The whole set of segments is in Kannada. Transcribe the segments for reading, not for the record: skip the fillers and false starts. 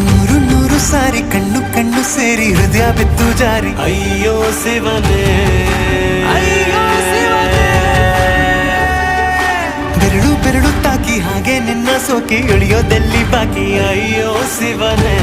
ನೂರು ನೂರು ಸಾರಿ ಕಣ್ಣು ಕಣ್ಣು ಸೇರಿ ಹೃದಯ ಬಿದ್ದು ಜಾರಿ ಅಯ್ಯೋ ಶಿವನೇ, ಬೆರಳು ಬೆರಳು ತಾಕಿ ಹಾಗೆ ನಿನ್ನ ಸೋಕಿ ಇಳಿಯೋದೆಲ್ಲಿ ಬಾಕಿ ಅಯ್ಯೋ ಶಿವನೇ,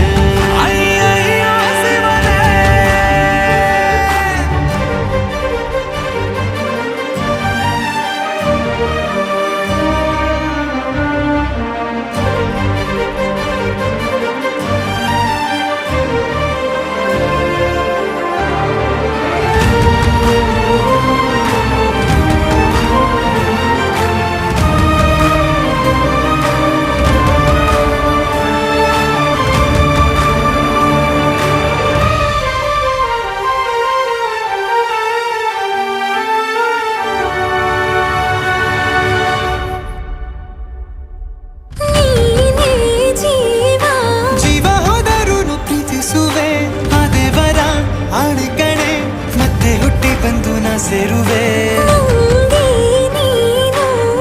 ಸೇರುವೆ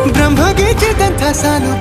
ಬ್ರಹ್ಮಗೆ ಚಿದಂಥ ಸಾಲು